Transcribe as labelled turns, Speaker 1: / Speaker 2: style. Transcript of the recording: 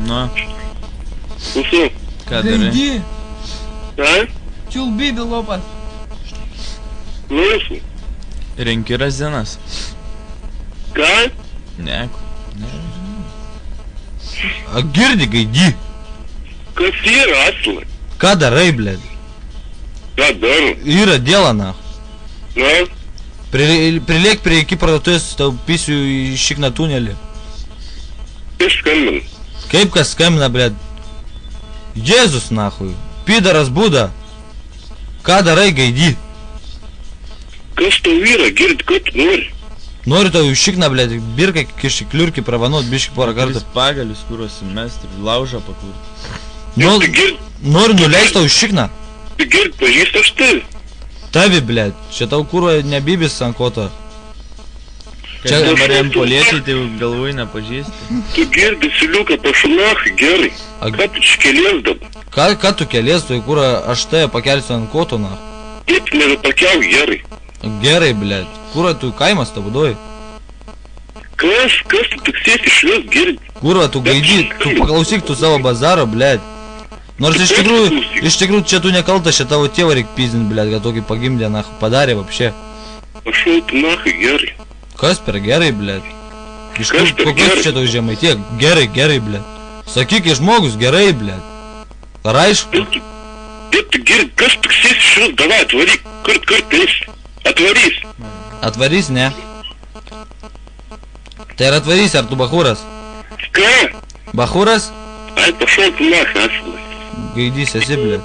Speaker 1: Nu,
Speaker 2: Nu su.
Speaker 1: ką darai?
Speaker 3: Gaidi,
Speaker 2: A?
Speaker 3: čiulbidi lopas.
Speaker 2: Nu su.
Speaker 1: Renki razinas.
Speaker 2: Ką?
Speaker 1: Ne.
Speaker 4: A girdi, gaidi.
Speaker 2: Kas yra Asilai?
Speaker 4: Ką darai, blėd?
Speaker 2: Ką darom?
Speaker 4: Yra dėla, na.
Speaker 2: Na?
Speaker 4: Prilėk prie iki parduotuvės, tau pisiu į šikną tunelį.
Speaker 2: Kas skambina?
Speaker 4: Kaip kas skambina, blėd? Jėzus, nahui. Pidaras būda. Ką darai, gaidi?
Speaker 2: Kas tau yra? Girdi, ką tu nori?
Speaker 4: Noriu tau į šikną, blėd, birkai kiški kliurki pravanot biški porą kartų.
Speaker 1: Tris pagalius kūros įmesti ir laužą pakurti.
Speaker 4: Nu,
Speaker 2: Tu girdi,
Speaker 4: noriu nuleist tau į šikną.
Speaker 2: tu girdi, pažįstu aš tai?
Speaker 4: Tavi, blėd, čia tau kūro nebybis ant koto.
Speaker 1: Kai
Speaker 4: Čia-
Speaker 1: dabar jam polėtai, tai galvoj nepažįsti.
Speaker 2: Tu girdi, Siliuka, pašunach, gerai.
Speaker 4: A-
Speaker 2: Ką tu čia kelies dabar?
Speaker 4: Ką tu kelies, tu į kūrą aš tave pakelsiu ant koto, na.
Speaker 2: Taip nebepakiau, gerai.
Speaker 4: Gerai, blėd. Kūrą tu kaimas tavo duoji.
Speaker 2: Kas tu tik sėsi iš vis girdi?
Speaker 4: Kūrą tu gaidi, tu paklausyk tu savo bazaro, blėd. Nors iš tikrųjų čia tu nekaltas, čia tavo tėvą reik pizdint, blėd, kad tokį pagimdė, na, padarė vapšė.
Speaker 2: Pašau tu nachai, gerai.
Speaker 4: Kas per gerai, blėd? Iš
Speaker 2: Kas per
Speaker 4: kokios
Speaker 2: gerai?
Speaker 4: čia tau žemai tiek? Gerai, blėd. Sakyk, žmogus, gerai, blėd. Ar aišku?
Speaker 2: Taip tu girdi, kas tik sėsi iš vis, davai, atvaryk, kur teisi. Atvarys.
Speaker 4: Atvarys, ne? Tai ar atvarys, ar tu bachūras?
Speaker 2: Ką?
Speaker 4: Bachūras?
Speaker 2: Ai, pašau tu nachai, Asilai.
Speaker 4: Gaidys esi, blėd.